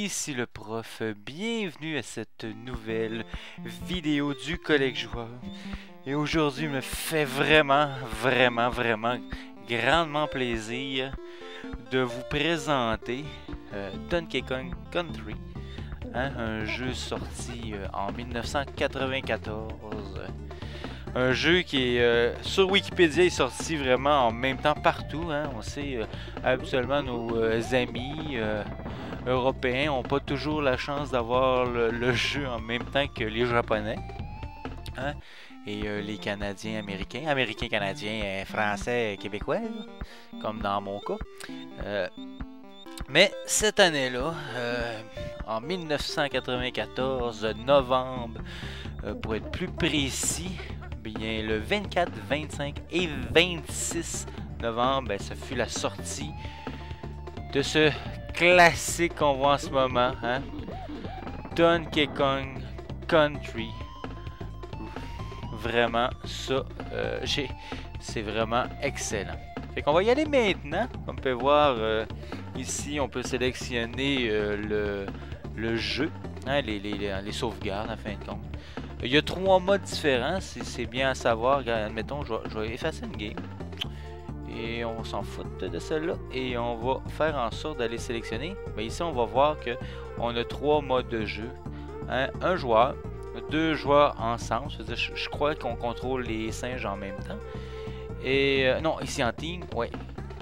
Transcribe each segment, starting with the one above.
ici le prof, bienvenue à cette nouvelle vidéo du Collègue Joueur. Et aujourd'hui, il me fait vraiment grandement plaisir de vous présenter Donkey Kong Country, un jeu sorti en 1994. Un jeu qui est sur Wikipédia est sorti vraiment en même temps partout. On sait habituellement nos amis européens n'ont pas toujours la chance d'avoir le jeu en même temps que les Japonais. Et les Canadiens, Américains, Canadiens, Français, Québécois, comme dans mon cas. Mais cette année-là, en 1994, novembre, pour être plus précis, bien, le 24, 25 et 26 novembre, ça fut la sortie de ce classique qu'on voit en ce moment, Donkey Kong Country. Vraiment, ça, c'est vraiment excellent. Fait qu'on va y aller maintenant. Comme on peut voir ici, on peut sélectionner le jeu, les sauvegardes en fin de compte. Il y a 3 modes différents, c'est bien à savoir. Admettons, je vais effacer une game. Et on s'en fout de celle-là. Et on va faire en sorte d'aller sélectionner. Mais ici, on va voir qu'on a 3 modes de jeu. Un joueur, 2 joueurs ensemble. Je crois qu'on contrôle les singes en même temps. Et non, ici en team, ouais.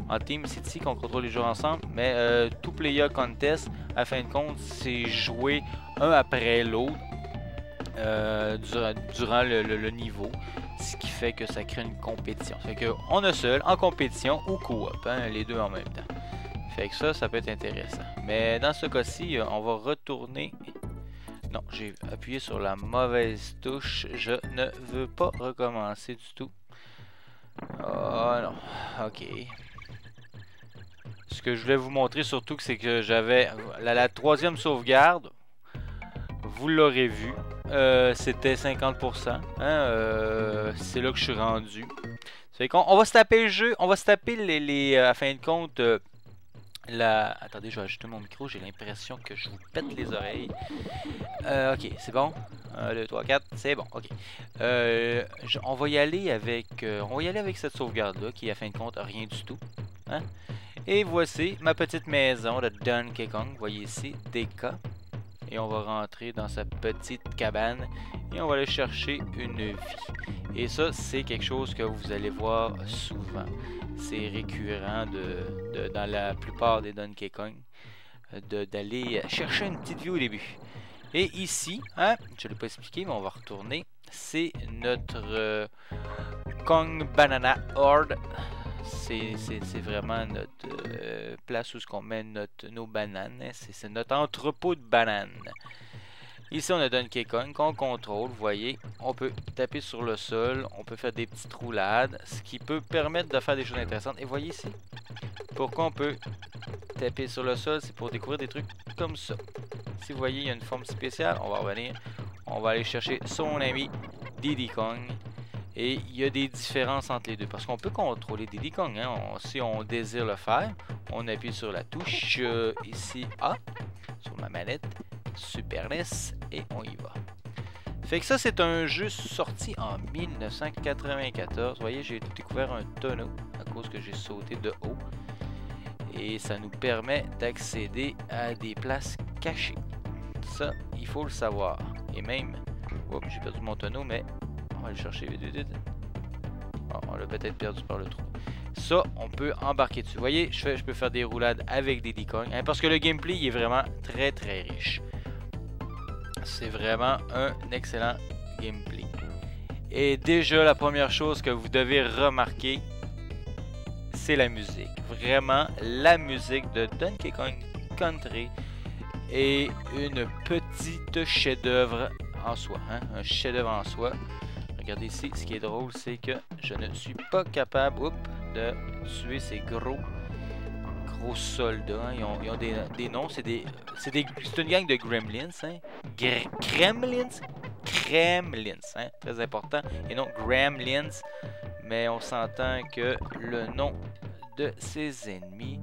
En team, c'est ici qu'on contrôle les joueurs ensemble. Mais tout player contest, à fin de compte, c'est jouer un après l'autre. Durant le niveau, ce qui fait que ça crée une compétition. Fait que on a seul, en compétition ou coop, les deux en même temps. Fait que ça peut être intéressant. Mais dans ce cas-ci, on va retourner. Non, j'ai appuyé sur la mauvaise touche. Je ne veux pas recommencer du tout. Oh non, ok. Ce que je voulais vous montrer surtout, c'est que j'avais la 3e sauvegarde. Vous l'aurez vu. C'était 50%. C'est là que je suis rendu. C'est qu'on va se taper le jeu. On va se taper à fin de compte. Attendez, je vais ajouter mon micro. J'ai l'impression que je vous pète les oreilles. Ok, c'est bon. 1, 2, 3, 4. C'est bon. Ok. On va y aller avec cette sauvegarde-là qui, à fin de compte, rien du tout. Et voici ma petite maison de Donkey Kong. Vous voyez ici, DK. Et on va rentrer dans sa petite cabane et on va aller chercher une vie. Et ça, c'est quelque chose que vous allez voir souvent. C'est récurrent dans la plupart des Donkey Kong d'aller chercher une petite vie au début. Et ici, je ne l'ai pas expliqué, mais on va retourner. C'est notre Kong Banana Horde. C'est vraiment notre place où on met nos bananes. C'est notre entrepôt de bananes. Ici, on a Donkey Kong qu'on contrôle. Vous voyez, on peut taper sur le sol. On peut faire des petites roulades. Ce qui peut permettre de faire des choses intéressantes. Et voyez ici, pourquoi on peut taper sur le sol, c'est pour découvrir des trucs comme ça. Si vous voyez, il y a une forme spéciale. On va revenir. On va aller chercher son ami Diddy Kong. Et il y a des différences entre les deux. Parce qu'on peut contrôler Diddy Kong. Si on désire le faire, on appuie sur la touche ici A, sur ma manette, Super NES, et on y va. Fait que ça, c'est un jeu sorti en 1994. Vous voyez, j'ai découvert un tonneau à cause que j'ai sauté de haut. Et ça nous permet d'accéder à des places cachées. Ça, il faut le savoir. Et même... Oups, j'ai perdu mon tonneau, mais... On va le chercher vite. Oh, on l'a peut-être perdu par le trou. Ça, on peut embarquer dessus. Vous voyez, je peux faire des roulades avec des Diddy Kong. Parce que le gameplay il est vraiment très riche. C'est vraiment un excellent gameplay. Et déjà, la première chose que vous devez remarquer, c'est la musique. Vraiment, la musique de Donkey Kong Country est une petite chef-d'œuvre en soi. Un chef-d'œuvre en soi. Regardez ici, ce qui est drôle, c'est que je ne suis pas capable de tuer ces gros soldats. Ils ont des noms, c'est une gang de gremlins. Gremlins, très important. Et non gremlins, mais on s'entend que le nom de ses ennemis,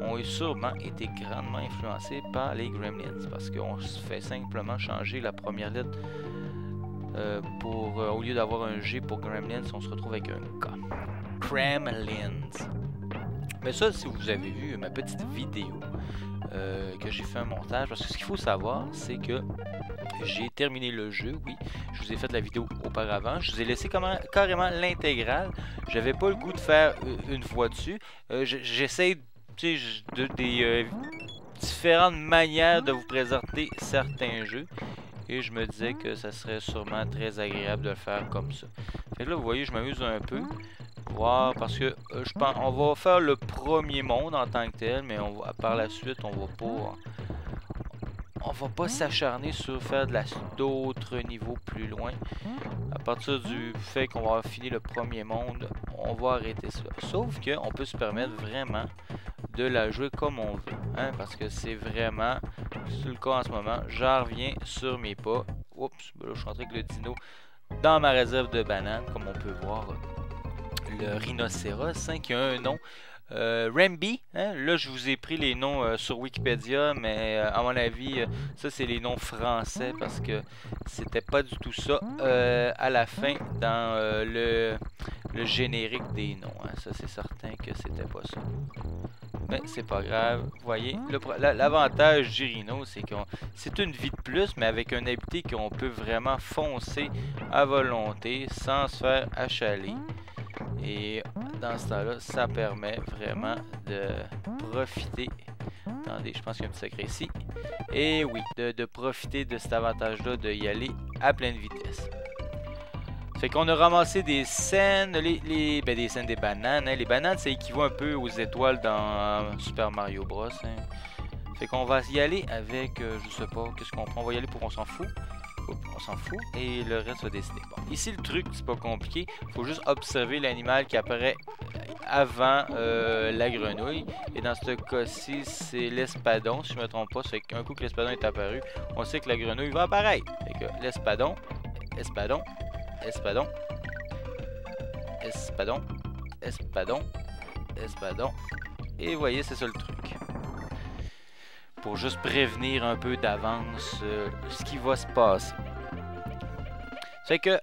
ont sûrement été grandement influencés par les Gremlins, parce qu'on se fait simplement changer la première lettre au lieu d'avoir un G pour Gremlins, on se retrouve avec un K. Kremlins. Mais ça, si vous avez vu ma petite vidéo que j'ai fait un montage, parce que ce qu'il faut savoir, c'est que j'ai terminé le jeu, oui. Je vous ai fait la vidéo auparavant. Je vous ai laissé carrément l'intégrale. J'avais pas le goût de faire une fois dessus. J'essaie des différentes manières de vous présenter certains jeux. Et je me disais que ça serait sûrement très agréable de le faire comme ça. Fait que là, vous voyez, je m'amuse un peu. Voir, parce que je pense on va faire le premier monde en tant que tel, mais par la suite, on va pas s'acharner sur faire d'autres niveaux plus loin. À partir du fait qu'on va avoir fini le premier monde, on va arrêter ça. Sauf qu'on peut se permettre vraiment de la jouer comme on veut. Hein, parce que c'est vraiment sur le cas en ce moment. J'en reviens sur mes pas. Oups, là, je suis rentré avec le dino dans ma réserve de bananes, comme on peut voir. Le rhinocéros, hein, qui a un nom. Rambi, hein? Là je vous ai pris les noms sur Wikipédia, mais à mon avis, ça c'est les noms français parce que c'était pas du tout ça à la fin dans le générique des noms. Hein? Ça c'est certain que c'était pas ça. Mais c'est pas grave. Vous voyez, l'avantage du rhino, c'est que c'est une vie de plus, mais avec un habité qu'on peut vraiment foncer à volonté sans se faire achaler. Et dans ce temps-là, ça permet vraiment de profiter. Attendez, je pense qu'il y a un petit secret ici. Et oui, de profiter de cet avantage-là, de y aller à pleine vitesse. Fait qu'on a ramassé des scènes, des scènes des bananes. Hein. Les bananes, ça équivaut un peu aux étoiles dans Super Mario Bros. Hein. Fait qu'on va y aller avec, je sais pas, qu'est-ce qu'on prend. On va y aller pour on s'en fout. On s'en fout et le reste va décider. Bon, ici le truc c'est pas compliqué, il faut juste observer l'animal qui apparaît avant la grenouille. Et dans ce cas-ci c'est l'espadon, si je me trompe pas. Ça fait qu'un coup que l'espadon est apparu, on sait que la grenouille va apparaître. Fait que l'espadon, espadon, espadon, espadon, espadon, espadon. Et vous voyez, c'est ça le truc. Pour juste prévenir un peu d'avance ce qui va se passer. Fait que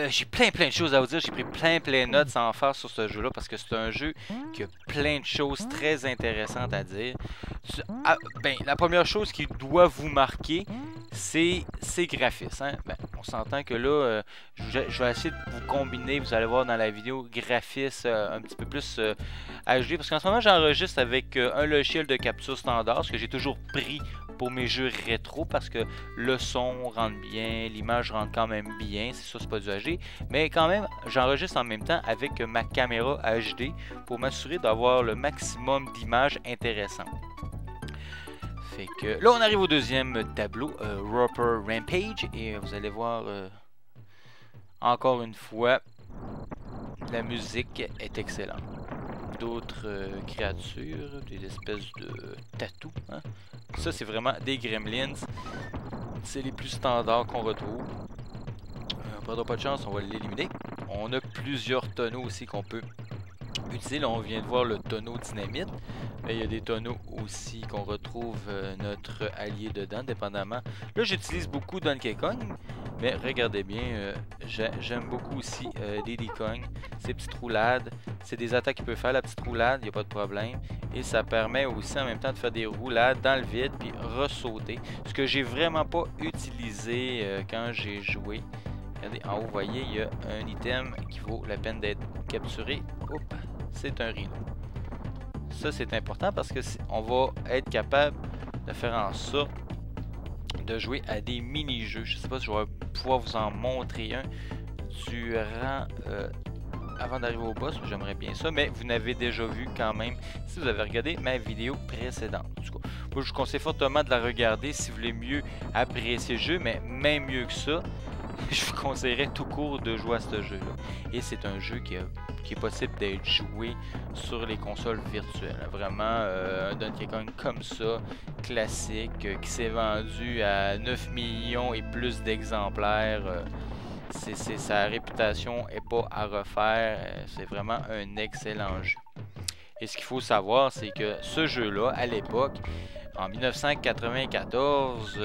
j'ai plein de choses à vous dire. J'ai pris plein de notes sans en faire sur ce jeu-là parce que c'est un jeu qui a plein de choses très intéressantes à dire. La première chose qui doit vous marquer, c'est ses graphismes. Hein? On s'entend que là, je vais essayer de vous combiner, vous allez voir dans la vidéo, graphisme un petit peu plus HD. Parce qu'en ce moment, j'enregistre avec un logiciel de capture standard, ce que j'ai toujours pris pour mes jeux rétro, parce que le son rentre bien, l'image rentre quand même bien. C'est sûr, c'est pas du HD, mais quand même, j'enregistre en même temps avec ma caméra HD pour m'assurer d'avoir le maximum d'images intéressantes. Fait que là, on arrive au deuxième tableau, Roper Rampage, et vous allez voir encore une fois, la musique est excellente. D'autres créatures, des espèces de tatous. Hein? Ça, c'est vraiment des gremlins. C'est les plus standards qu'on retrouve. On perdra pas de chance, on va l'éliminer. On a plusieurs tonneaux aussi qu'on peut utiliser. Là, on vient de voir le tonneau dynamite. Mais il y a des tonneaux aussi qu'on retrouve notre allié dedans, dépendamment. Là, j'utilise beaucoup Donkey Kong. Mais regardez bien, j'aime beaucoup aussi Diddy Kong. Ces petites roulades, c'est des attaques qu'il peut faire, la petite roulade, il n'y a pas de problème. Et ça permet aussi en même temps de faire des roulades dans le vide puis ressauter. Ce que j'ai vraiment pas utilisé quand j'ai joué. Regardez, en haut, vous voyez, il y a un item qui vaut la peine d'être capturé. Oups, c'est un rhino. Ça, c'est important parce que on va être capable de faire en sorte de jouer à des mini-jeux. Je sais pas si je vais pouvoir vous en montrer un durant avant d'arriver au boss, j'aimerais bien ça, mais vous n'avez déjà vu quand même si vous avez regardé ma vidéo précédente. En tout cas, moi je vous conseille fortement de la regarder si vous voulez mieux apprécier le jeu, mais même mieux que ça, je vous conseillerais tout court de jouer à ce jeu-là. Et c'est un jeu qui est possible d'être joué sur les consoles virtuelles. Vraiment, un Donkey Kong comme ça, classique, qui s'est vendu à 9 millions et plus d'exemplaires. Sa réputation n'est pas à refaire. C'est vraiment un excellent jeu. Et ce qu'il faut savoir, c'est que ce jeu-là, à l'époque, en 1994,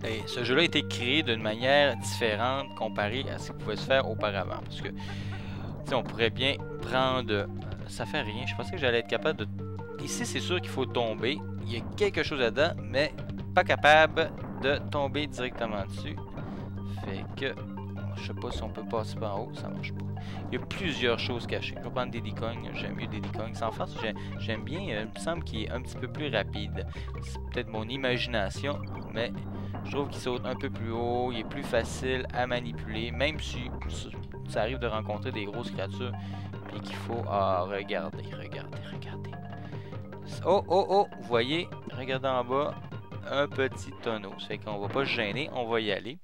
et ce jeu-là a été créé d'une manière différente comparé à ce qui pouvait se faire auparavant. Parce que, on pourrait bien prendre... ça fait rien, je pensais que j'allais être capable de... Ici, c'est sûr qu'il faut tomber. Il y a quelque chose dedans, mais pas capable de tomber directement dessus. Fait que... je sais pas si on peut passer par en haut, ça marche pas. Il y a plusieurs choses cachées. Je vais prendre Diddy Kong, j'aime mieux Diddy Kong. Sans face, j'aime bien, il me semble qu'il est un petit peu plus rapide. C'est peut-être mon imagination, mais je trouve qu'il saute un peu plus haut, il est plus facile à manipuler, même si ça arrive de rencontrer des grosses créatures et qu'il faut... Ah, regardez. Oh, vous voyez, regardez en bas, un petit tonneau. Ça fait qu'on va pas se gêner, on va y aller.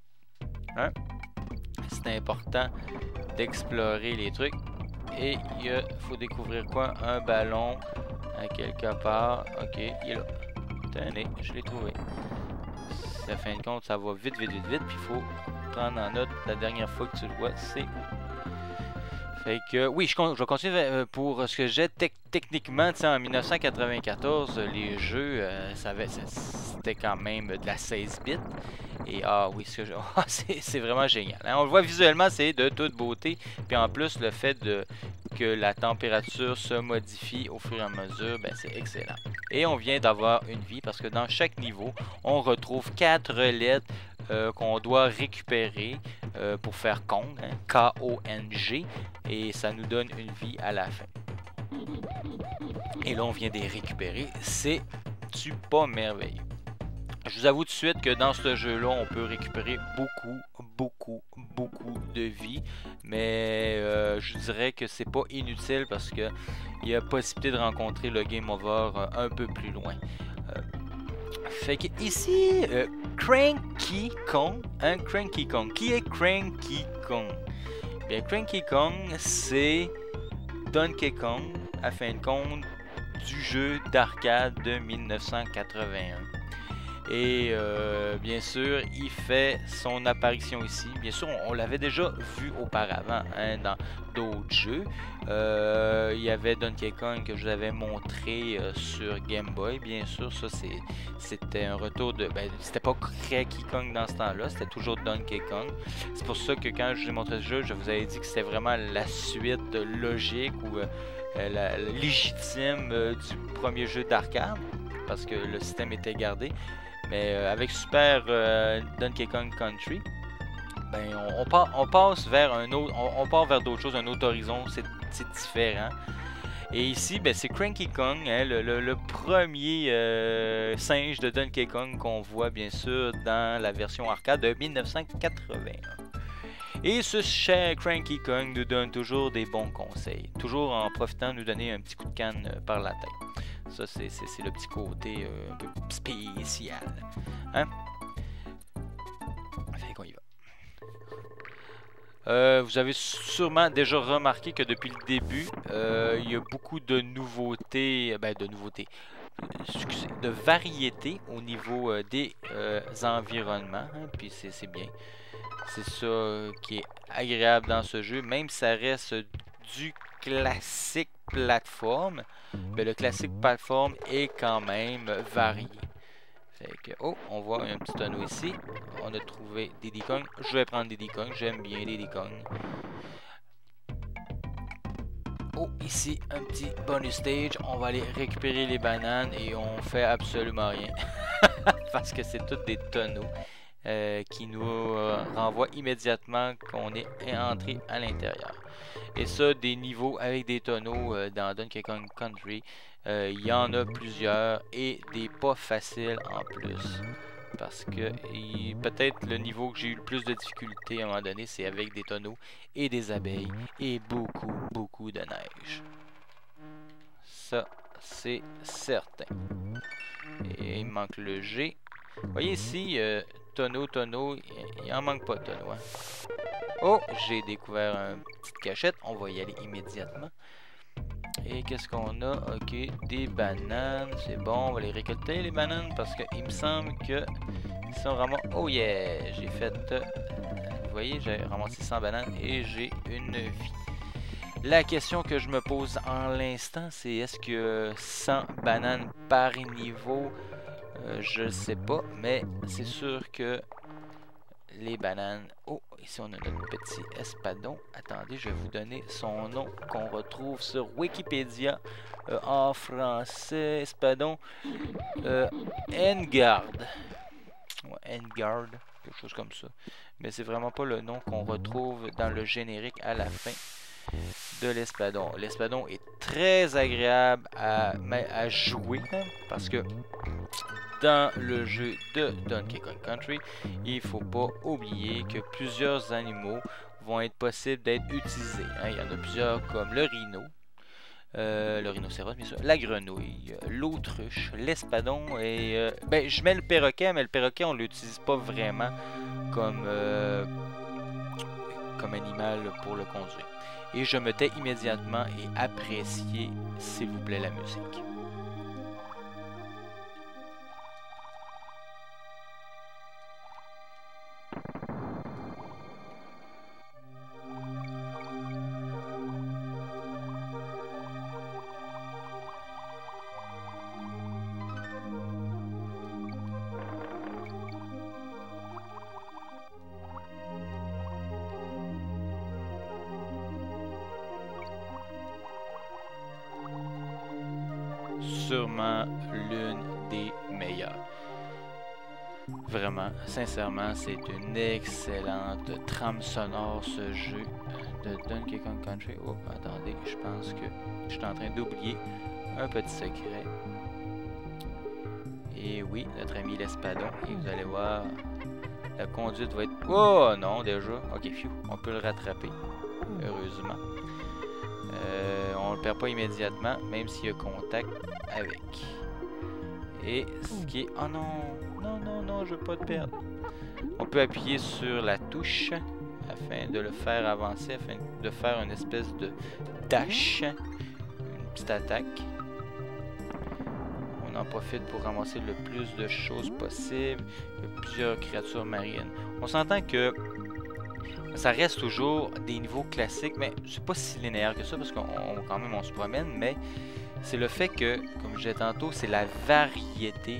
Hein? C'est important d'explorer les trucs. Et il faut découvrir quoi? Un ballon à quelque part. Ok, il est là. Tenez, je l'ai trouvé. À fin de compte, ça va vite. Puis il faut prendre en note la dernière fois que tu le vois, c'est où. Fait que, oui, je vais continuer pour ce que j'ai techniquement, en 1994, les jeux, c'était quand même de la 16 bits. Et c'est vraiment génial. Hein? On le voit visuellement, c'est de toute beauté. Puis en plus, le fait que la température se modifie au fur et à mesure, c'est excellent. Et on vient d'avoir une vie parce que dans chaque niveau, on retrouve 4 lettres qu'on doit récupérer pour faire Kong, hein, K-O-N-G, et ça nous donne une vie à la fin. Et là, on vient de les récupérer. C'est-tu pas merveilleux? Je vous avoue tout de suite que dans ce jeu-là, on peut récupérer beaucoup de vie, mais je dirais que c'est pas inutile parce que il y a possibilité de rencontrer le Game Over un peu plus loin. Fait que ici, Cranky Kong, hein, Cranky Kong. Qui est Cranky Kong? Bien, Cranky Kong, c'est Donkey Kong, à fin de compte, du jeu d'arcade de 1981. Et bien sûr, il fait son apparition ici. Bien sûr, on l'avait déjà vu auparavant, hein, dans d'autres jeux. Il y avait Donkey Kong que je vous avais montré sur Game Boy. Bien sûr, ça c'était un retour de... c'était pas Cranky Kong dans ce temps-là, c'était toujours Donkey Kong. C'est pour ça que quand je vous ai montré ce jeu, je vous avais dit que c'était vraiment la suite logique ou la légitime du premier jeu d'arcade, parce que le système était gardé. Mais avec Super Donkey Kong Country, on passe vers un autre, on part vers d'autres choses, un autre horizon, c'est différent. Et ici, c'est Cranky Kong, hein, le premier singe de Donkey Kong qu'on voit bien sûr dans la version arcade de 1981. Et ce cher Cranky Kong nous donne toujours des bons conseils, toujours en profitant de nous donner un petit coup de canne par la tête. Ça, c'est le petit côté un peu spécial. Hein? Fait qu'on y va. Vous avez sûrement déjà remarqué que depuis le début, il y a beaucoup de nouveautés, de variété au niveau des environnements. Hein? Puis c'est bien. C'est ça qui est agréable dans ce jeu, même si ça reste du classique plateforme, le classique plateforme est quand même varié. Fait que, on voit un petit tonneau ici. On a trouvé Diddy Kong. Je vais prendre Diddy Kong. J'aime bien Diddy Kong. Ici, un petit bonus stage. On va aller récupérer les bananes et on fait absolument rien. Parce que c'est tous des tonneaux qui nous renvoient immédiatement qu'on est entré à l'intérieur. Et ça, des niveaux avec des tonneaux dans Donkey Kong Country, il y en a plusieurs et des pas faciles en plus. Parce que peut-être le niveau que j'ai eu le plus de difficulté à un moment donné, c'est avec des tonneaux et des abeilles et beaucoup de neige. Ça, c'est certain. Et il manque le G. Vous voyez ici, tonneau, il en manque pas de tonneau. Hein? J'ai découvert une petite cachette. On va y aller immédiatement. Et qu'est-ce qu'on a? Ok, des bananes. C'est bon, on va les récolter les bananes parce qu'il me semble que si on ramasse... Oh yeah! J'ai fait... vous voyez, j'ai ramassé 100 bananes et j'ai une vie. La question que je me pose en l'instant, c'est est-ce que 100 bananes par niveau? Je ne sais pas, mais c'est sûr que les bananes... Oh, ici on a notre petit espadon. Attendez, je vais vous donner son nom qu'on retrouve sur Wikipédia en français. Espadon Engard. Ouais, Engard, quelque chose comme ça. Mais c'est vraiment pas le nom qu'on retrouve dans le générique à la fin de l'espadon. L'espadon est très agréable à jouer hein, parce que dans le jeu de Donkey Kong Country, il faut pas oublier que plusieurs animaux vont être possibles d'être utilisés. Hein. Il y en a plusieurs comme le rhinocéros, bien sûr, la grenouille, l'autruche, l'espadon et... ben, je mets le perroquet, mais le perroquet, on l'utilise pas vraiment comme animal pour le conduire. Et je me tais immédiatement et appréciez, s'il vous plaît, la musique. Sûrement l'une des meilleures. Vraiment, sincèrement, c'est une excellente trame sonore ce jeu de Donkey Kong Country. Oh, attendez, je pense que je suis en train d'oublier un petit secret. Et oui, notre ami l'espadon, et vous allez voir, la conduite va être... Oh non, déjà. Ok, phew, on peut le rattraper, heureusement. On le perd pas immédiatement, même s'il y a contact avec. Et ce qui est... Oh non! Non, non, non, je veux pas te perdre. On peut appuyer sur la touche afin de le faire avancer, afin de faire une espèce de dash. Une petite attaque. On en profite pour ramasser le plus de choses possible. Il y a plusieurs créatures marines. On s'entend que ça reste toujours des niveaux classiques, mais c'est pas si linéaire que ça parce qu'on quand même on se promène, mais c'est le fait que, comme je disais tantôt, c'est la variété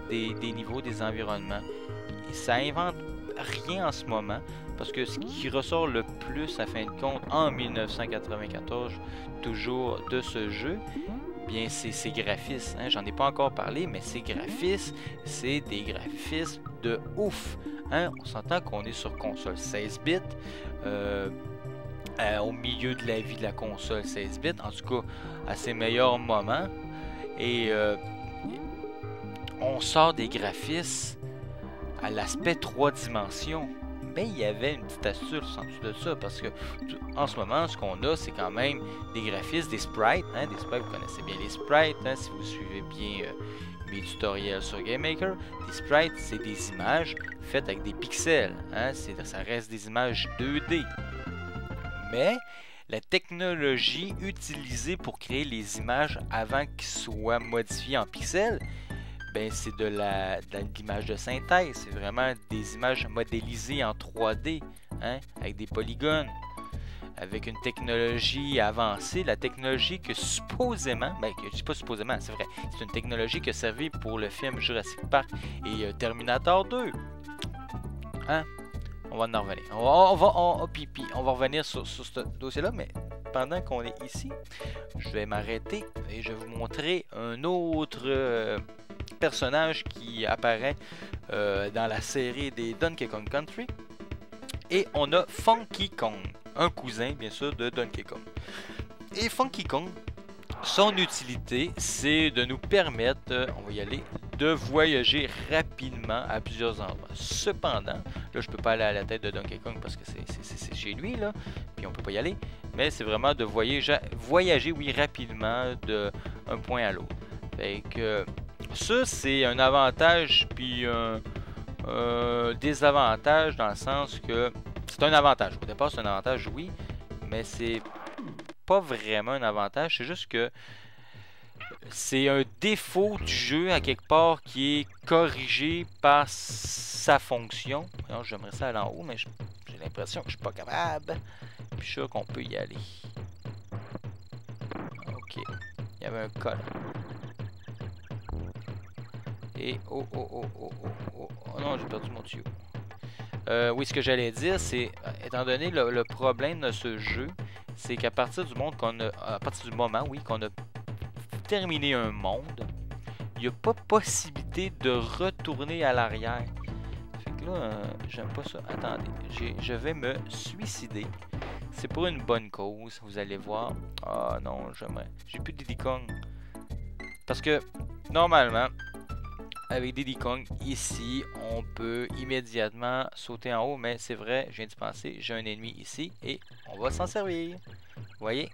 des niveaux, des environnements. Et ça invente rien en ce moment, parce que ce qui ressort le plus, à fin de compte, en 1994, toujours de ce jeu, bien c'est ses graphismes. Hein? J'en ai pas encore parlé, mais ces graphismes, c'est des graphismes de ouf. Hein? On s'entend qu'on est sur console 16 bits. Au milieu de la vie de la console 16 bits, en tout cas à ses meilleurs moments, et on sort des graphismes à l'aspect 3 dimensions. Mais il y avait une petite astuce en dessous de ça, parce que en ce moment, ce qu'on a, c'est quand même des graphismes, des sprites, hein, des sprites, vous connaissez bien les sprites, hein, si vous suivez bien mes tutoriels sur GameMaker. Des sprites, c'est des images faites avec des pixels, hein, ça reste des images 2D. Mais la technologie utilisée pour créer les images avant qu'ils soient modifiés en pixels, ben c'est de l'image de synthèse. C'est vraiment des images modélisées en 3D, hein, avec des polygones, avec une technologie avancée. La technologie que supposément, ben je dis pas supposément, c'est vrai, c'est une technologie qui a servi pour le film Jurassic Park et Terminator 2. Hein? On va en revenir. On va revenir sur ce dossier-là, mais pendant qu'on est ici, je vais m'arrêter et je vais vous montrer un autre personnage qui apparaît dans la série des Donkey Kong Country. Et on a Funky Kong, un cousin bien sûr de Donkey Kong. Et Funky Kong, son utilité, c'est de nous permettre, on va y aller, de voyager rapidement à plusieurs endroits. Cependant, là je peux pas aller à la tête de Donkey Kong parce que c'est chez lui là, puis on peut pas y aller, mais c'est vraiment de voyager oui rapidement d'un point à l'autre. Fait que ça c'est un avantage puis un désavantage dans le sens que c'est un avantage. Au départ c'est un avantage oui, mais c'est pas vraiment un avantage, c'est juste que c'est un défaut du jeu à quelque part qui est corrigé par sa fonction. Alors, j'aimerais ça aller en haut, mais j'ai l'impression que je suis pas capable. Puis je suis sûr qu'on peut y aller. Ok. Il y avait un cas là. Et oh non, j'ai perdu mon tuyau. Oui, ce que j'allais dire, c'est, étant donné le problème de ce jeu, c'est qu'à partir du moment qu'on a terminé un monde, il n'y a pas possibilité de retourner à l'arrière. Fait que là, j'aime pas ça. Attendez, je vais me suicider. C'est pour une bonne cause, vous allez voir. Ah non, j'aimerais. J'ai plus de Diddy Kong. Parce que, normalement, avec Diddy Kong, ici, on peut immédiatement sauter en haut. Mais c'est vrai, je viens d'y penser, j'ai un ennemi ici et on va s'en servir. Vous voyez?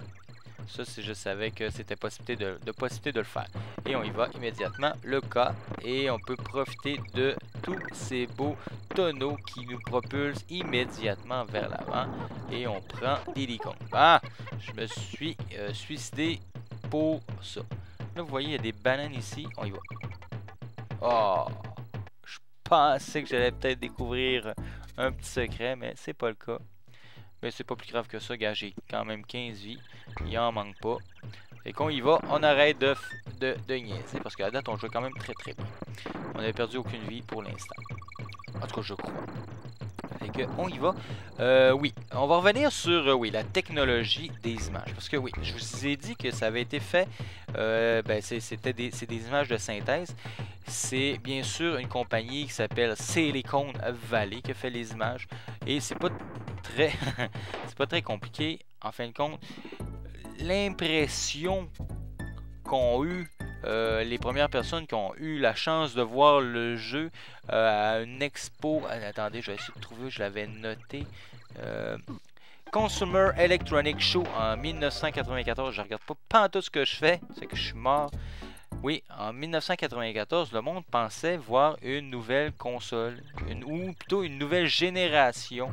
Ça, je savais que c'était possibilité de le faire. Et on y va immédiatement, le cas. Et on peut profiter de tous ces beaux tonneaux qui nous propulsent immédiatement vers l'avant. Et on prend Diddy Kong. Ah! Je me suis suicidé pour ça. Là, vous voyez, il y a des bananes ici. On y va. Oh! Je pensais que j'allais peut-être découvrir un petit secret, mais c'est pas le cas. Mais c'est pas plus grave que ça, gars, j'ai quand même 15 vies. Il en manque pas. Fait qu'on y va, on arrête de niaiser. Parce qu'à date, on joue quand même très très bien. On n'avait perdu aucune vie pour l'instant. En tout cas, je crois. Fait que, on y va. Oui, on va revenir sur oui, la technologie des images. Parce que oui, je vous ai dit que ça avait été fait. C'est des images de synthèse. C'est bien sûr une compagnie qui s'appelle Silicon Valley qui a fait les images. Et c'est pas très c'est pas très compliqué. En fin de compte, l'impression qu'ont eu les premières personnes qui ont eu la chance de voir le jeu à une expo. Attendez, je vais essayer de trouver, je l'avais noté. Consumer Electronic Show en 1994. Je regarde pas tout ce que je fais, c'est que je suis mort. Oui, en 1994, le monde pensait voir une nouvelle console, ou plutôt une nouvelle génération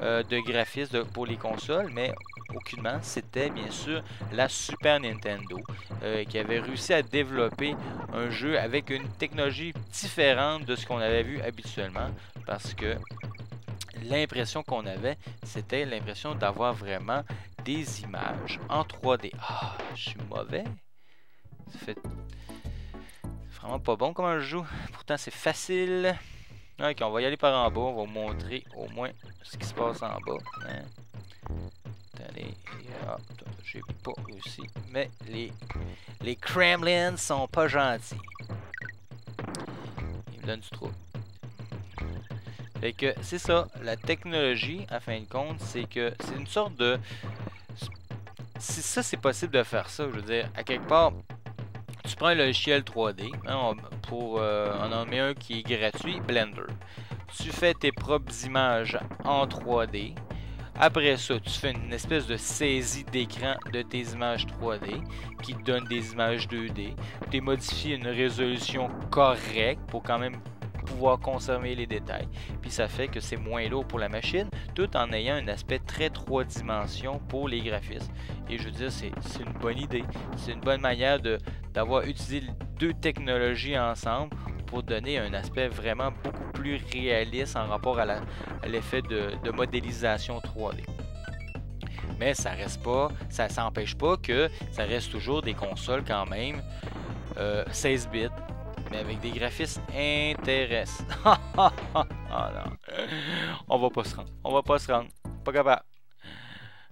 de graphismes pour les consoles, mais aucunement. C'était bien sûr la Super Nintendo qui avait réussi à développer un jeu avec une technologie différente de ce qu'on avait vu habituellement, parce que l'impression qu'on avait, c'était l'impression d'avoir vraiment des images en 3D. Ah, je suis mauvais. Ça fait vraiment pas bon comment je joue. Pourtant, c'est facile. Ok, on va y aller par en bas. On va vous montrer au moins ce qui se passe en bas. Hein? Attendez. J'ai pas réussi. Mais les Kremlins sont pas gentils. Ils me donnent du trouble. Fait que c'est ça. La technologie, à fin de compte, c'est que c'est une sorte de... Si ça, c'est possible de faire ça, je veux dire, à quelque part... Tu prends un logiciel 3D, hein, on en met un qui est gratuit, Blender. Tu fais tes propres images en 3D. Après ça, tu fais une espèce de saisie d'écran de tes images 3D qui te donne des images 2D. Tu modifies une résolution correcte pour quand même pouvoir conserver les détails. Puis ça fait que c'est moins lourd pour la machine, tout en ayant un aspect très 3 dimensions pour les graphismes. Et je veux dire, c'est une bonne idée. C'est une bonne manière d'avoir utilisé deux technologies ensemble pour donner un aspect vraiment beaucoup plus réaliste en rapport à l'effet de modélisation 3D. Mais ça reste pas, ça n'empêche pas que ça reste toujours des consoles quand même 16 bits, mais avec des graphismes intéressants. Ah non, on va pas se rendre, pas capable.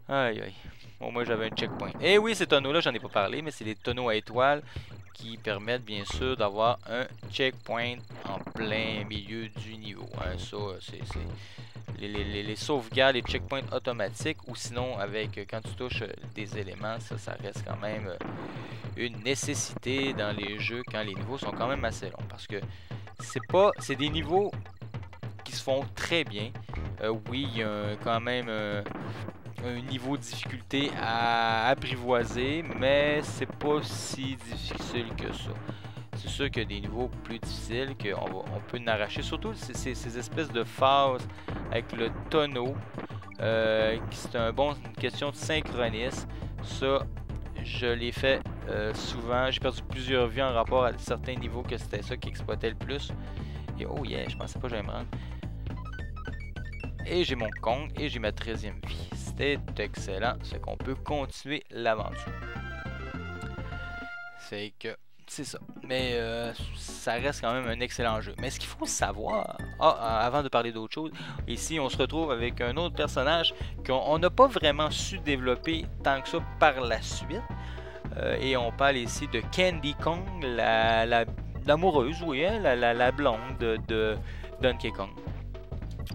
Aïe aïe. Bon, moi j'avais un checkpoint. Et oui, ces tonneaux là, j'en ai pas parlé, mais c'est des tonneaux à étoiles qui permettent bien sûr d'avoir un checkpoint en plein milieu du niveau. Hein. Ça, c'est les sauvegardes, les checkpoints automatiques, ou sinon avec quand tu touches des éléments, ça reste quand même une nécessité dans les jeux quand les niveaux sont quand même assez longs, parce que c'est des niveaux qui se font très bien. Oui, il y a quand même un niveau de difficulté à apprivoiser, mais c'est pas si difficile que ça. C'est sûr qu'il y a des niveaux plus difficiles qu'on peut en arracher, surtout ces espèces de phases avec le tonneau. C'est une question de synchronisme. Ça, je l'ai fait souvent. J'ai perdu plusieurs vies en rapport à certains niveaux que c'était ça qui exploitait le plus. Et oh yeah, je pensais pas que j'allais me rendre. Et j'ai mon Kong et j'ai ma 13e vie. C'était excellent, c'est qu'on peut continuer l'aventure. Fait que c'est ça. Mais ça reste quand même un excellent jeu. Mais ce qu'il faut savoir, avant de parler d'autre chose, ici on se retrouve avec un autre personnage qu'on n'a pas vraiment su développer tant que ça par la suite. Et on parle ici de Candy Kong, l'amoureuse, oui, hein, la blonde de Donkey Kong.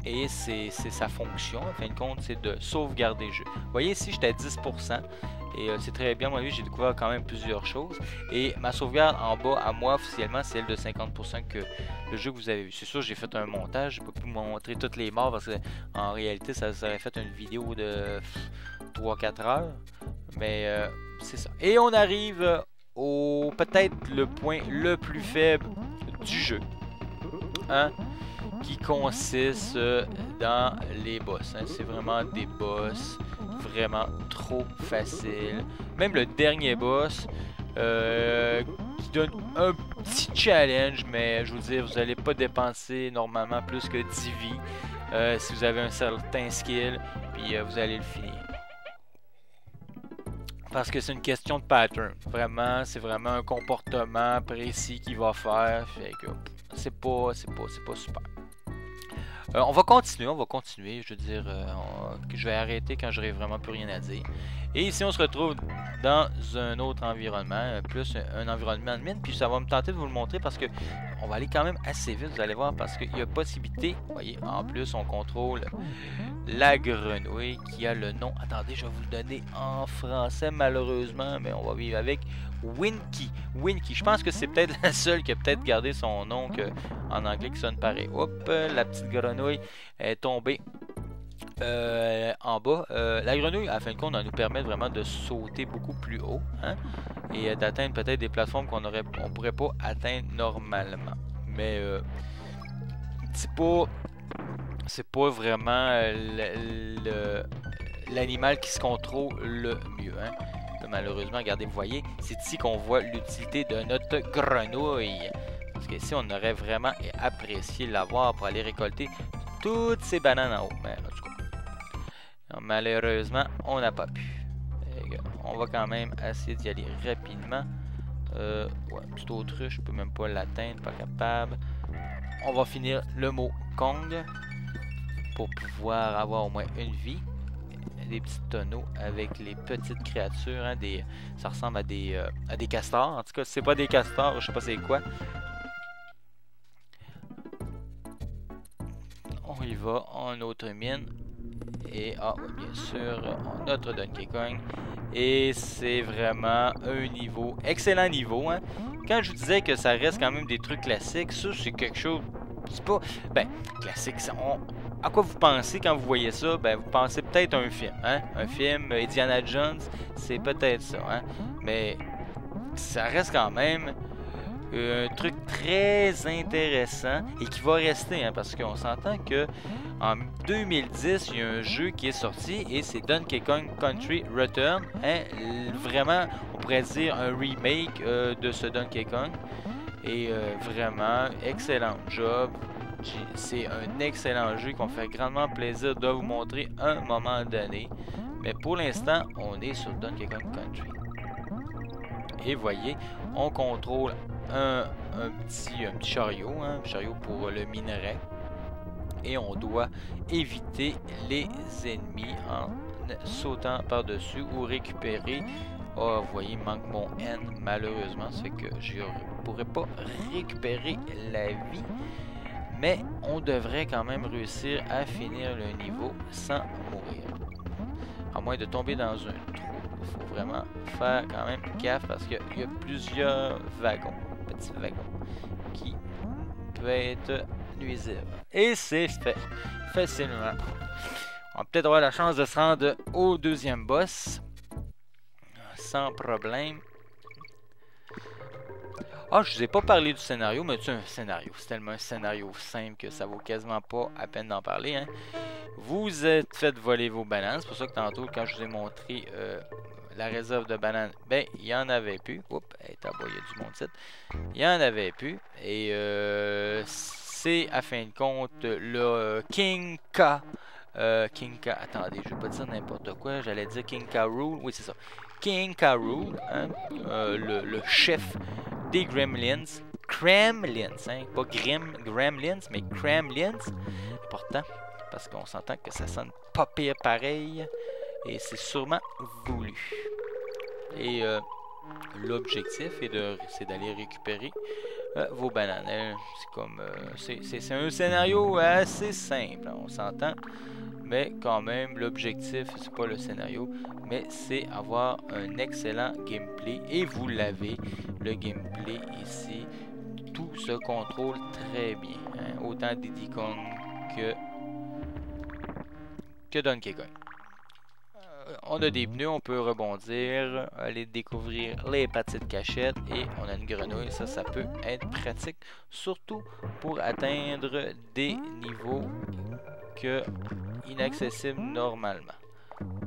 Et c'est sa fonction, en fin de compte, c'est de sauvegarder le jeu. Vous voyez ici, j'étais à 10%. Et c'est très bien, moi j'ai découvert quand même plusieurs choses. Et ma sauvegarde en bas, à moi officiellement, c'est celle de 50% que le jeu que vous avez vu. C'est sûr, j'ai fait un montage, j'ai pas pu vous montrer toutes les morts parce que en réalité, ça aurait fait une vidéo de 3-4 heures. Mais c'est ça. Et on arrive au peut-être le point le plus faible du jeu. Hein? Qui consiste dans les boss. Hein. C'est vraiment des boss vraiment trop faciles. Même le dernier boss qui donne un petit challenge, mais je vous dis, vous n'allez pas dépenser normalement plus que 10 vies si vous avez un certain skill, puis vous allez le finir. Parce que c'est une question de pattern. Vraiment, c'est vraiment un comportement précis qu'il va faire. Fait que c'est pas super. On va continuer. Je veux dire, je vais arrêter quand j'aurai vraiment plus rien à dire. Et ici, on se retrouve dans un autre environnement, plus un environnement de mine. Puis ça va me tenter de vous le montrer parce que on va aller quand même assez vite, vous allez voir, parce qu'il y a possibilité. Vous voyez, en plus, on contrôle la grenouille qui a le nom. Attendez, je vais vous le donner en français, malheureusement, mais on va vivre avec Winky. Winky, je pense que c'est peut-être la seule qui a peut-être gardé son nom en anglais qui sonne pareil. Hop, la petite grenouille est tombée en bas. La grenouille, à fin de compte, elle nous permet vraiment de sauter beaucoup plus haut, hein, et d'atteindre peut-être des plateformes qu'on pourrait pas atteindre normalement. Mais c'est pas vraiment l'animal qui se contrôle le mieux, hein. Là, malheureusement, regardez, vous voyez, c'est ici qu'on voit l'utilité de notre grenouille. Parce qu'ici, on aurait vraiment apprécié l'avoir pour aller récolter toutes ces bananes en haut. Mais en tout cas, malheureusement, on n'a pas pu. On va quand même essayer d'y aller rapidement. Ouais, petite autruche, je peux même pas l'atteindre, pas capable. On va finir le mot Kong pour pouvoir avoir au moins une vie. Des petits tonneaux avec les petites créatures, hein, ça ressemble à des castors. En tout cas, si c'est pas des castors, je sais pas c'est quoi. On y va en autre mine. Et bien sûr, notre Donkey Kong. Et c'est vraiment un niveau, excellent niveau, hein. Quand je vous disais que ça reste quand même des trucs classiques, ça c'est quelque chose, c'est pas, classique, à quoi vous pensez quand vous voyez ça? Vous pensez peut-être à un film, hein? Un film, Indiana Jones, c'est peut-être ça, hein? Mais ça reste quand même un truc très intéressant et qui va rester, hein, parce qu'on s'entend que en 2010, il y a un jeu qui est sorti et c'est Donkey Kong Country Return, hein? Vraiment, on pourrait dire un remake de ce Donkey Kong. Et vraiment, excellent job. C'est un excellent jeu qu'on fait grandement plaisir de vous montrer un moment donné. Mais pour l'instant, on est sur Donkey Kong Country. Et voyez, on contrôle un petit chariot, hein, un chariot pour le minerai. Et on doit éviter les ennemis en sautant par-dessus ou récupérer. Vous voyez, il manque mon N malheureusement, ça fait que je ne pourrais pas récupérer la vie. Mais on devrait quand même réussir à finir le niveau sans mourir. À moins de tomber dans un trou. Il faut vraiment faire quand même gaffe parce qu'il y a plusieurs wagons, petits wagons, qui peuvent être nuisibles. Et c'est fait facilement. On va peut-être avoir la chance de se rendre au deuxième boss. Sans problème. Je vous ai pas parlé du scénario, mais c'est un scénario. C'est tellement un scénario simple que ça vaut quasiment pas à peine d'en parler, hein. Vous êtes fait voler vos bananes. C'est pour ça que tantôt, quand je vous ai montré la réserve de bananes, il y en avait plus. Oups, il y a du monde site. Il y en avait plus. Et c'est, à fin de compte, le King K King Ka... Attendez, je vais pas dire n'importe quoi. J'allais dire King Ka Rool. Oui, c'est ça. King Ka Rool, hein, le chef des Gremlins. Kremlins, hein, pas Gremlins, mais Kremlins. Important, parce qu'on s'entend que ça sonne pas pire pareil. Et c'est sûrement voulu. Et l'objectif c'est d'aller récupérer vos bananes. C'est comme c'est un scénario assez simple, hein, on s'entend. Mais quand même, l'objectif, c'est pas le scénario, mais c'est avoir un excellent gameplay. Et vous l'avez, le gameplay ici. Tout se contrôle très bien. Hein, autant Diddy Kong que Donkey Kong. On a des pneus, on peut rebondir, aller découvrir les petites cachettes et on a une grenouille. Ça peut être pratique, surtout pour atteindre des niveaux inaccessibles normalement.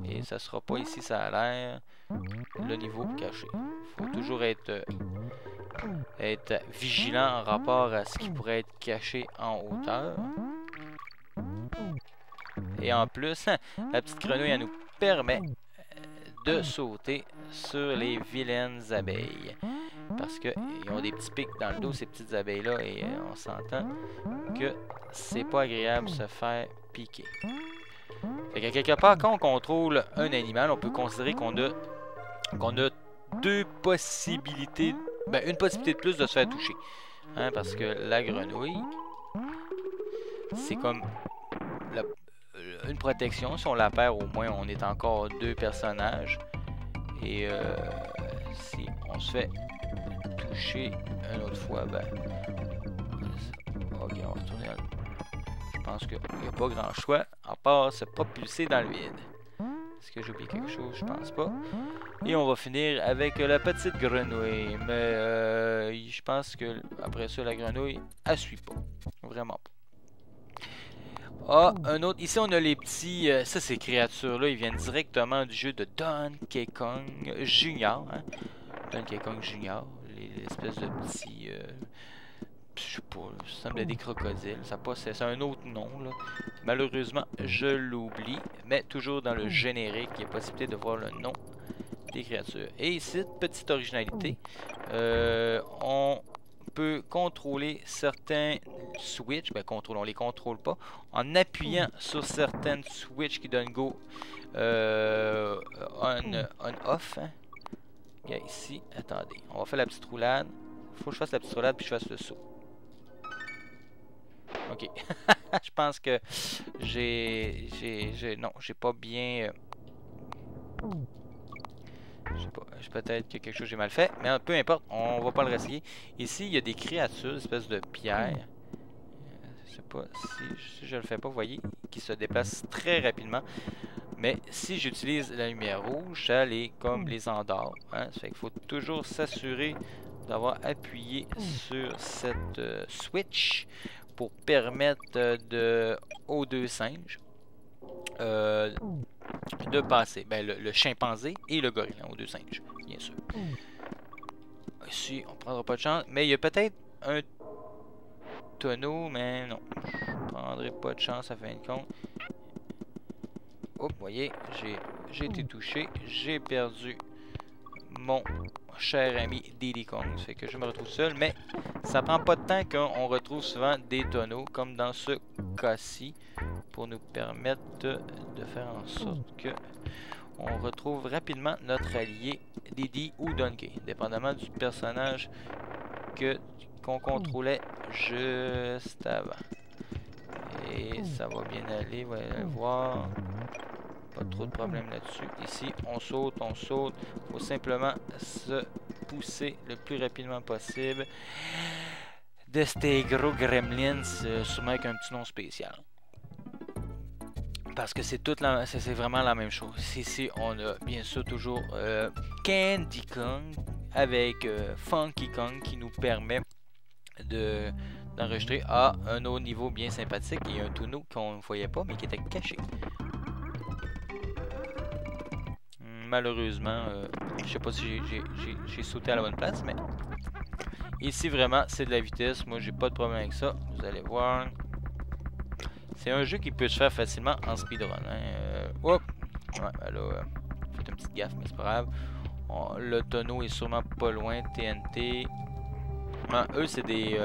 Et ça sera pas ici, ça a l'air, le niveau caché. Il faut toujours être vigilant en rapport à ce qui pourrait être caché en hauteur. Et en plus, la petite grenouille, elle nous permet de sauter sur les vilaines abeilles. Parce qu'ils ont des petits pics dans le dos, ces petites abeilles-là, et on s'entend que c'est pas agréable de se faire piquer. Fait qu'à quelque part, quand on contrôle un animal, on peut considérer qu'on a deux possibilités, ben une possibilité de plus de se faire toucher. Hein, parce que la grenouille, c'est comme une protection. Si on la perd, au moins on est encore deux personnages. Et si on se fait toucher une autre fois, ben ok, on va retourner. Je pense qu'il n'y a pas grand choix à part se propulser dans le vide. Est-ce que j'ai oublié quelque chose? Je pense pas. Et on va finir avec la petite grenouille. Mais je pense que après ça, la grenouille, elle suit pas. Vraiment pas. Ah, un autre. Ici, on a les petits... ça, ces créatures-là, ils viennent directement du jeu de Donkey Kong Junior. Hein? Donkey Kong Junior. L'espèce de petits... je sais pas, ça semble être des crocodiles. C'est un autre nom, là. Malheureusement, je l'oublie. Mais toujours dans le générique, il y a possibilité de voir le nom des créatures. Et ici, petite originalité. On peut contrôler certains switches. Ben, on les contrôle pas. En appuyant sur certaines switches qui donnent go on-off. Hein. Ici, attendez. On va faire la petite roulade. Faut que je fasse la petite roulade puis je fasse le saut. Ok. Je pense que non, j'ai pas bien... je sais pas, peut-être que quelque chose j'ai mal fait, mais peu importe, on va pas le réessayer. Ici, il y a des créatures, espèces de pierres. Je sais pas si je le fais pas, vous voyez, qui se déplacent très rapidement. Mais si j'utilise la lumière rouge, ça comme les endort. Hein? Ça fait qu'il faut toujours s'assurer d'avoir appuyé sur cette switch pour permettre aux deux singes de passer. Ben, le chimpanzé et le gorille, hein, aux deux singes, bien sûr. Ici, on prendra pas de chance. Mais il y a peut-être un tonneau, mais non. Je prendrai pas de chance à fin de compte. Hop, vous voyez, j'ai été touché. J'ai perdu mon cher ami Diddy Kong. Ça fait que je me retrouve seul. Mais ça prend pas de temps qu'on retrouve souvent des tonneaux, comme dans ce cas-ci, pour nous permettre de faire en sorte que on retrouve rapidement notre allié Diddy ou Donkey, dépendamment du personnage qu'on contrôlait juste avant. Et ça va bien aller, vous allez voir. Pas trop de problème là-dessus. Ici, on saute, on saute. Il faut simplement se pousser le plus rapidement possible de ces gros gremlins, sûrement avec un petit nom spécial. Parce que c'est vraiment la même chose. Ici, on a bien sûr toujours Candy Kong avec Funky Kong qui nous permet d'enregistrer à un autre niveau bien sympathique. Il y a un tonneau qu'on ne voyait pas mais qui était caché. Malheureusement, je sais pas si j'ai sauté à la bonne place, mais ici vraiment c'est de la vitesse. Moi j'ai pas de problème avec ça. Vous allez voir. C'est un jeu qui peut se faire facilement en speedrun. Hein. Hop! Ouais, ben là, faites une petite gaffe, mais c'est pas grave. Le tonneau est sûrement pas loin. TNT. Eux, c'est des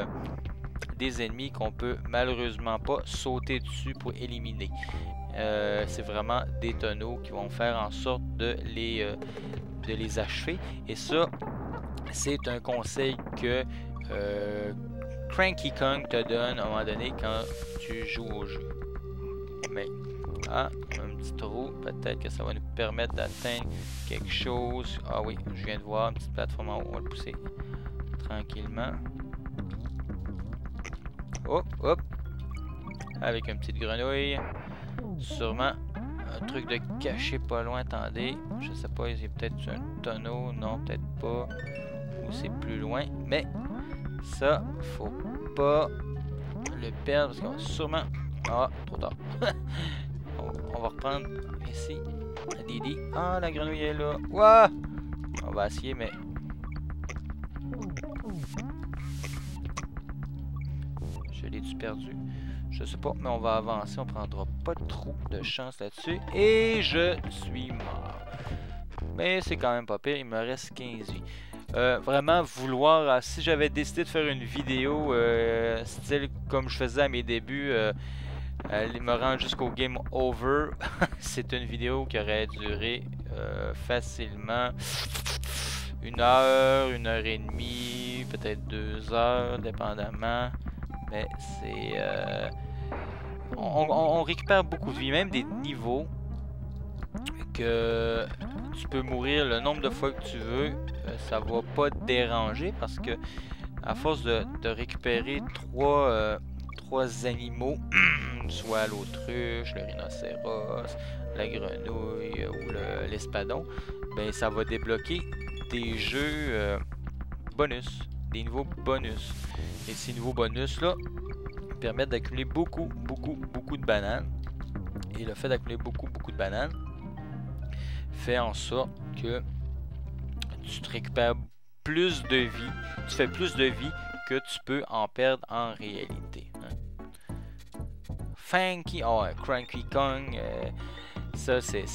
ennemis qu'on peut malheureusement pas sauter dessus pour éliminer. C'est vraiment des tonneaux qui vont faire en sorte de les achever. Et ça, c'est un conseil que Cranky Kong te donne à un moment donné quand tu joues au jeu. Mais, un petit trou, peut-être que ça va nous permettre d'atteindre quelque chose. Ah oui, je viens de voir une petite plateforme en haut, on va le pousser tranquillement. Hop, hop. Avec une petite grenouille. Sûrement un truc de caché pas loin. Attendez, je sais pas, il y a peut-être un tonneau. Non, peut-être pas. Ou c'est plus loin. Mais ça, faut pas le perdre parce qu'on va sûrement... Ah, trop tard. on va reprendre ici. Didi. Ah, la grenouille est là. Ouah! On va essayer, mais... Je l'ai-tu perdu? Je sais pas, mais on va avancer. On prendra pas trop de chance là-dessus. Et je suis mort. Mais c'est quand même pas pire. Il me reste 15 vies. Vraiment vouloir... si j'avais décidé de faire une vidéo style comme je faisais à mes débuts... elle me rend jusqu'au game over. C'est une vidéo qui aurait duré facilement 1 heure, 1 heure et demie, peut-être 2 heures, dépendamment. Mais c'est... on récupère beaucoup de vie, même des niveaux que tu peux mourir le nombre de fois que tu veux. Ça va pas te déranger parce que à force de récupérer 3 animaux, soit l'autruche, le rhinocéros, la grenouille ou l'espadon, ben ça va débloquer des jeux bonus, des niveaux bonus. Et ces niveaux bonus là permettent d'accumuler beaucoup de bananes. Et le fait d'accumuler beaucoup de bananes fait en sorte que tu te récupères plus de vie, tu fais plus de vie que tu peux en perdre en réalité. Funky, oh, Cranky Kong, ça c'est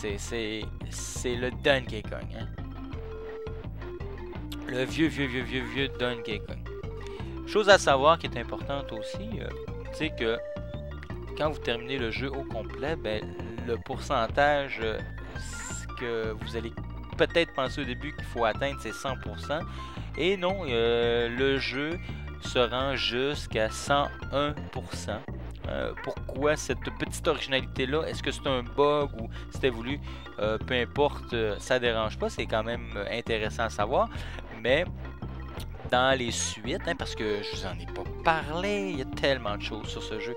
le Donkey Kong, hein? Le vieux Donkey Kong. Chose à savoir qui est importante aussi, c'est que quand vous terminez le jeu au complet, ben, le pourcentage que vous allez peut-être penser au début qu'il faut atteindre, c'est 100%. Et non, le jeu se rend jusqu'à 101%. Pourquoi cette petite originalité-là? Est-ce que c'est un bug ou c'était voulu? Peu importe, ça dérange pas. C'est quand même intéressant à savoir. Mais dans les suites, hein, parce que je vous en ai pas parlé, il y a tellement de choses sur ce jeu.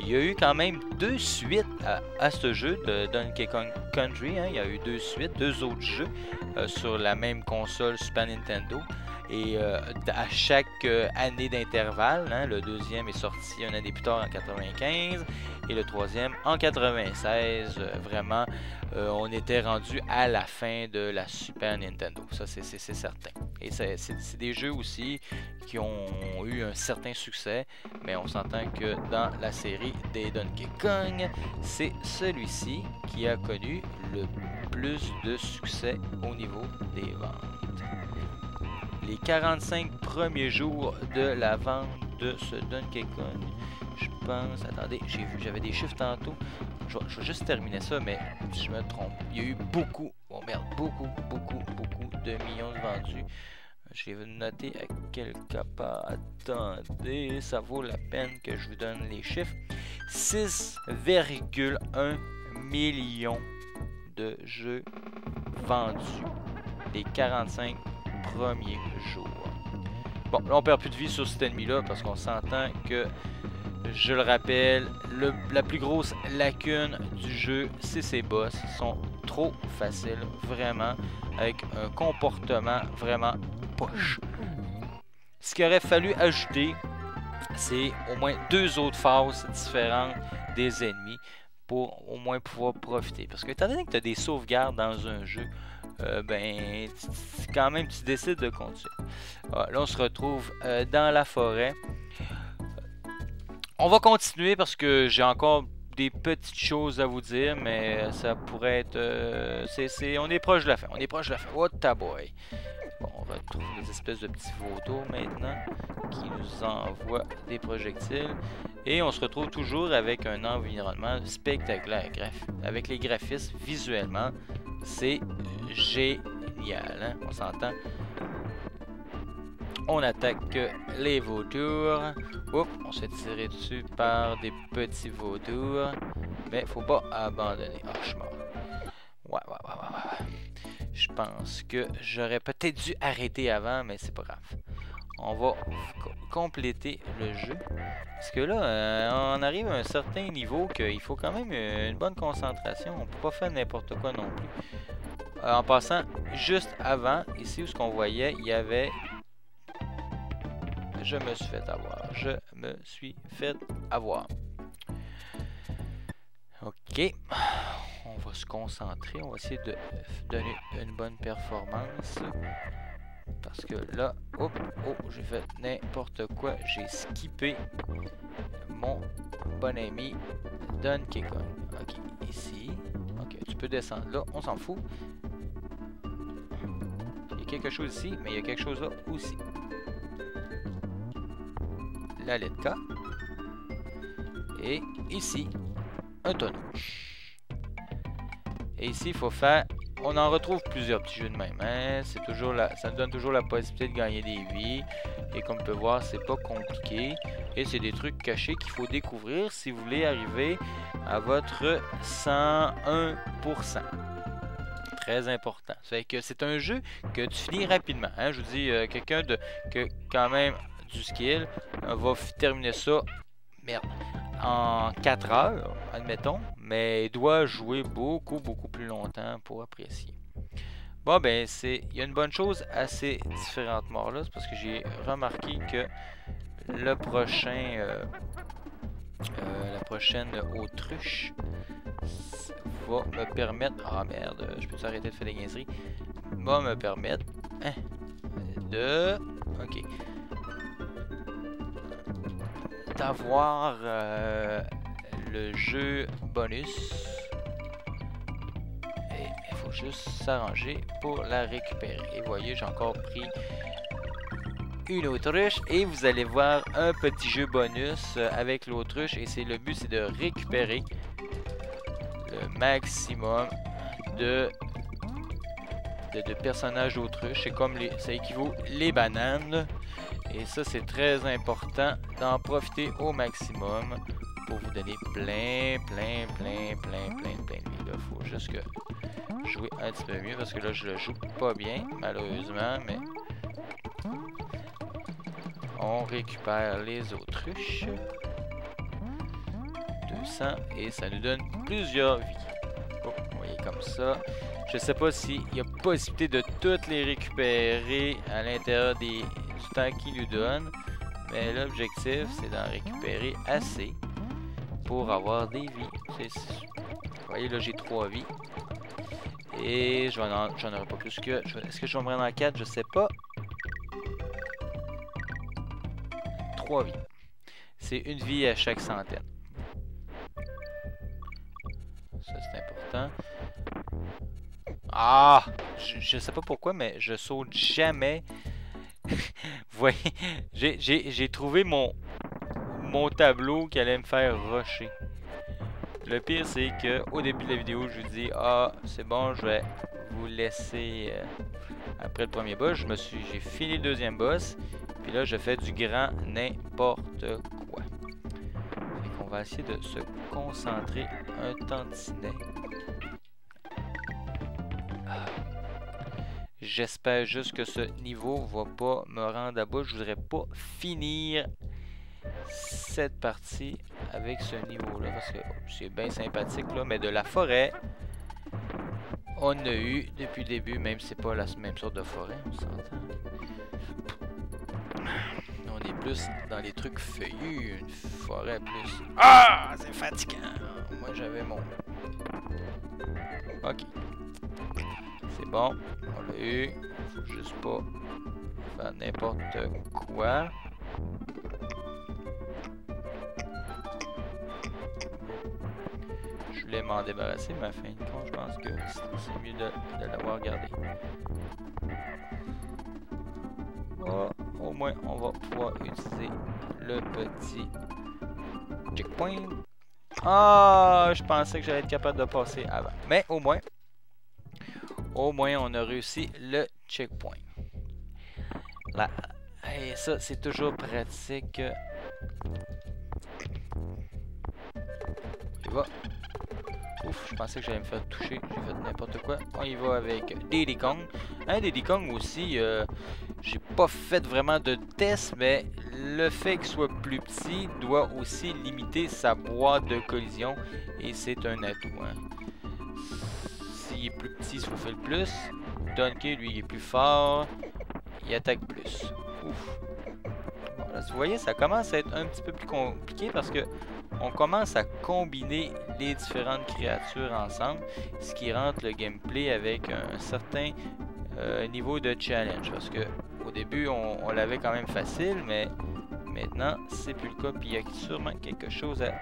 Il y a eu quand même 2 suites à ce jeu de Donkey Kong Country. Hein. Il y a eu 2 suites, 2 autres jeux sur la même console Super Nintendo. Et à chaque année d'intervalle, hein, le deuxième est sorti une année plus tard en 95 et le troisième en 96. Vraiment, on était rendu à la fin de la Super Nintendo, ça c'est certain. Et c'est des jeux aussi qui ont eu un certain succès, mais on s'entend que dans la série des Donkey Kong, c'est celui-ci qui a connu le plus de succès au niveau des ventes. Les 45 premiers jours de la vente de ce Donkey Kong, je pense, attendez, j'ai vu, j'avais des chiffres tantôt, je vais juste terminer ça, mais si je me trompe, il y a eu beaucoup de millions de vendus. Je l'ai noté à quelque part, attendez, ça vaut la peine que je vous donne les chiffres. 6,1 millions de jeux vendus les 45 premiers jours. Bon, là on perd plus de vie sur cet ennemi-là parce qu'on s'entend que, je le rappelle, la plus grosse lacune du jeu, c'est ses boss. Ils sont trop faciles, vraiment, avec un comportement vraiment poche. Ce qu'il aurait fallu ajouter, c'est au moins 2 autres phases différentes des ennemis pour au moins pouvoir profiter. Parce que étant donné que tu as des sauvegardes dans un jeu, ben, quand même, tu décides de continuer. Là, on se retrouve dans la forêt. On va continuer parce que j'ai encore des petites choses à vous dire, mais ça pourrait être... on est proche de la fin. On est proche de la fin. What the boy! Bon, on retrouve des espèces de petits vautours maintenant qui nous envoient des projectiles. Et on se retrouve toujours avec un environnement spectaculaire. Avec les graphismes, visuellement, c'est génial. Hein? On s'entend. On attaque les vautours. Oups, on se fait tirer dessus par des petits vautours. Mais faut pas abandonner. Ah, je suis mort. Ouais. Je pense que j'aurais peut-être dû arrêter avant, mais c'est pas grave. On va compléter le jeu. Parce que là, on arrive à un certain niveau qu'il faut quand même une bonne concentration. On peut pas faire n'importe quoi non plus. En passant, juste avant, ici où ce qu'on voyait, il y avait... Je me suis fait avoir. Ok. On va se concentrer. On va essayer de donner une bonne performance. Parce que là... Oh, j'ai fait n'importe quoi. J'ai skippé mon bon ami Donkey Kong. Ok, ici. Ok, tu peux descendre là. On s'en fout. Il y a quelque chose ici, mais il y a quelque chose là aussi. La lettre K. Et ici, un tonneau. Et ici, il faut faire... On en retrouve plusieurs petits jeux de même. Hein? C'est toujours ça nous donne toujours la possibilité de gagner des vies. Et comme on peut voir, c'est pas compliqué. Et c'est des trucs cachés qu'il faut découvrir si vous voulez arriver à votre 101%. Très important. Ça fait que c'est un jeu que tu finis rapidement. Hein? Je vous dis, quelqu'un que quand même du skill va terminer ça, merde, en 4 heures, admettons, mais il doit jouer beaucoup plus longtemps pour apprécier. Bon, ben, il y a une bonne chose à ces différentes morts-là, c'est parce que j'ai remarqué que le prochain, la prochaine autruche va me permettre, ah merde, je peux arrêter de faire des niaiseries, va me permettre de, ok, d'avoir le jeu bonus. Et il faut juste s'arranger pour la récupérer. Et voyez, j'ai encore pris une autruche et vous allez voir un petit jeu bonus avec l'autruche. Et le but, c'est de récupérer le maximum de personnages d'autruche. C'est comme ça équivaut les bananes. Et ça, c'est très important d'en profiter au maximum pour vous donner plein de vie. Il faut juste que jouer un petit peu mieux parce que là, je le joue pas bien, malheureusement, mais on récupère les autruches. 200 et ça nous donne plusieurs vies. Oh, vous voyez comme ça. Je sais pas s'il y a possibilité de toutes les récupérer à l'intérieur du temps qu'il nous donne. Mais l'objectif, c'est d'en récupérer assez pour avoir des vies. Vous voyez, là, j'ai 3 vies. Et j'en aurai pas plus que... Est-ce que je vais me rendre en 4? Je sais pas. 3 vies. C'est une vie à chaque centaine. Ça, c'est important. Ah! Je sais pas pourquoi, mais je saute jamais. Vous voyez, j'ai trouvé mon tableau qui allait me faire rusher. Le pire, c'est que au début de la vidéo, je vous dis, ah, c'est bon, je vais vous laisser après le premier boss. J'ai fini le deuxième boss. Puis là, je fais du grand n'importe quoi. Fait qu'on va essayer de se concentrer un tantinet. J'espère juste que ce niveau va pas me rendre à bout. Je voudrais pas finir cette partie avec ce niveau-là. Parce que c'est bien sympathique, là. Mais de la forêt, on a eu depuis le début, même si c'est pas la même sorte de forêt, on s'entend. On est plus dans les trucs feuillus, une forêt plus... Ah! C'est fatigant! Moi, j'avais mon... Ok. C'est bon, on l'a eu. Faut juste pas faire n'importe quoi. voulais m'en débarrasser, mais à fin de compte, je pense que c'est mieux de l'avoir gardé. Oh, au moins, on va pouvoir utiliser le petit checkpoint. Ah, je pensais que j'allais être capable de passer avant. Mais au moins, on a réussi le checkpoint. Là, et ça, c'est toujours pratique. Tu vois. Ouf, je pensais que j'allais me faire toucher. J'ai fait n'importe quoi. On y va avec Diddy Kong. Hein, Diddy Kong aussi, j'ai pas fait vraiment de test, mais le fait qu'il soit plus petit doit aussi limiter sa boîte de collision. Et c'est un atout. Hein. S'il est plus petit, il se faufile plus. Donkey, lui, il est plus fort. Il attaque plus. Ouf. Voilà, vous voyez, ça commence à être un petit peu plus compliqué parce que on commence à combiner les différentes créatures ensemble, ce qui rentre le gameplay avec un certain niveau de challenge. Parce que au début, on l'avait quand même facile, mais maintenant, c'est plus le cas. Puis il y a sûrement quelque chose à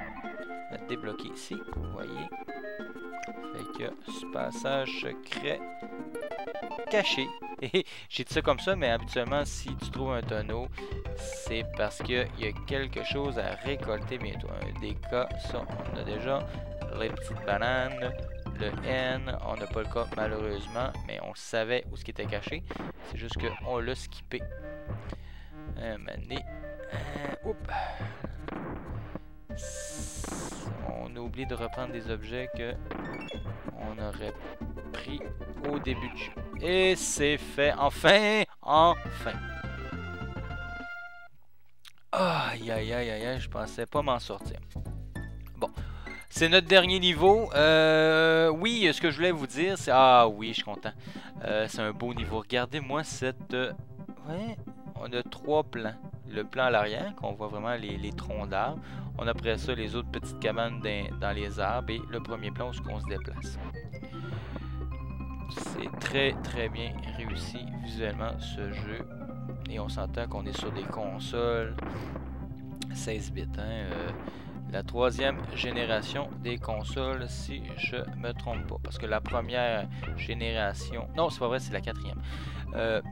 débloquer ici. Vous voyez. Fait que ce passage secret caché. Et j'ai dit ça comme ça, mais habituellement, si tu trouves un tonneau, c'est parce qu'il y a quelque chose à récolter bientôt. Des cas, ça, on a déjà. Les petites bananes, le N, on n'a pas le cas malheureusement, mais on savait où ce qui était caché. C'est juste qu'on l'a skippé. Oups. On a oublié de reprendre des objets que on aurait pris au début du jeu. Et c'est fait. Enfin! Enfin! Aïe, aïe, aïe, aïe, aïe, je pensais pas m'en sortir. Bon. C'est notre dernier niveau. Oui, ce que je voulais vous dire, c'est... Ah oui, je suis content. C'est un beau niveau. Regardez-moi cette... Ouais, on a 3 plans. Le plan à l'arrière, qu'on voit vraiment les troncs d'arbres. On a après ça les autres petites cabanes dans les arbres. Et le premier plan où on se déplace. C'est très très bien réussi visuellement ce jeu. Et on s'entend qu'on est sur des consoles 16 bits. Hein, la 3e génération des consoles, si je me trompe pas. Parce que la première génération... Non, c'est pas vrai, c'est la 4e.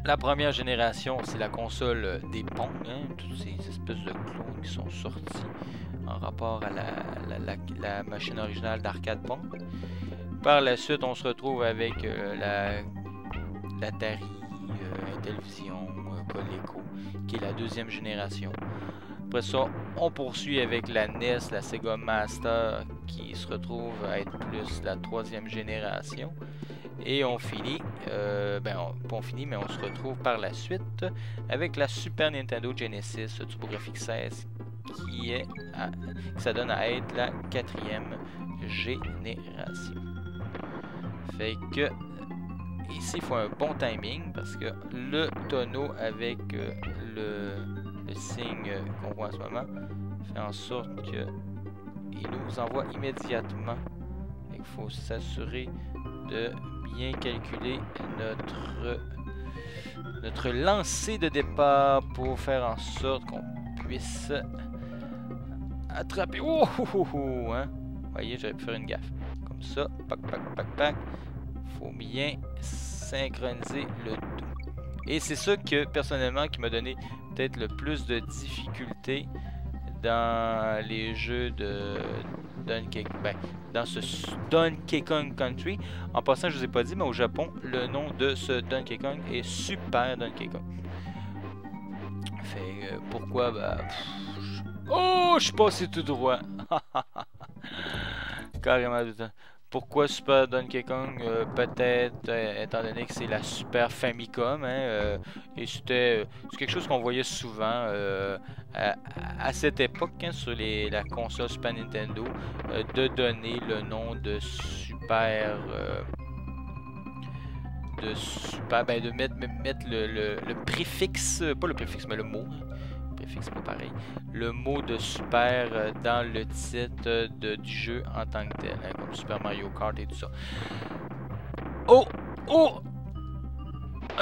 La première génération, c'est la console des Pong. Hein, toutes ces espèces de clones qui sont sortis en rapport à la machine originale d'arcade Pong. Par la suite, on se retrouve avec l'Atari, Intellivision, Coleco, qui est la 2e génération. Après ça, on poursuit avec la NES, la Sega Master, qui se retrouve à être plus la 3e génération. Et on finit, pas on finit, mais on se retrouve par la suite avec la Super Nintendo Genesis TurboGrafx 16, qui ça donne à être la 4e génération. Fait que ici il faut un bon timing parce que le tonneau avec le signe qu'on voit en ce moment fait en sorte que il nous envoie immédiatement. Il faut s'assurer de bien calculer notre lancée de départ pour faire en sorte qu'on puisse attraper. Oh, oh, oh, oh, hein? Vous voyez, j'aurais pu faire une gaffe. Comme ça, pac, pac, pac, pac. Faut bien synchroniser le tout. Et c'est ça que, personnellement, qui m'a donné peut-être le plus de difficultés dans les jeux de Donkey Kong. Ben, dans ce Donkey Kong Country. En passant, je vous ai pas dit, mais au Japon, le nom de ce Donkey Kong est Super Donkey Kong. Fait pourquoi? Ben, oh, je suis passé tout droit. Carrément tout le temps. Pourquoi Super Donkey Kong? Peut-être, étant donné que c'est la Super Famicom, hein, et c'est quelque chose qu'on voyait souvent à cette époque, hein, sur la console Super Nintendo, de donner le nom de Super... de mettre le préfixe, pas le préfixe, mais le mot. Préfixe, pas pareil. Le mot de super dans le titre du jeu en tant que tel, hein, comme Super Mario Kart et tout ça. Oh! Oh!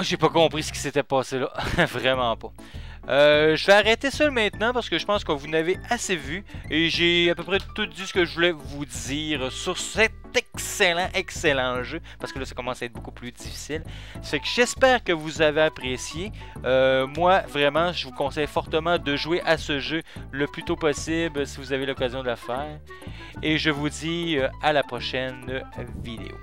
J'ai pas compris ce qui s'était passé là. Vraiment pas. Je vais arrêter ça maintenant parce que je pense que vous n'avez assez vu et j'ai à peu près tout dit ce que je voulais vous dire sur cet excellent jeu parce que là ça commence à être beaucoup plus difficile. Ça fait que j'espère que vous avez apprécié. Moi vraiment je vous conseille fortement de jouer à ce jeu le plus tôt possible si vous avez l'occasion de le faire et je vous dis à la prochaine vidéo.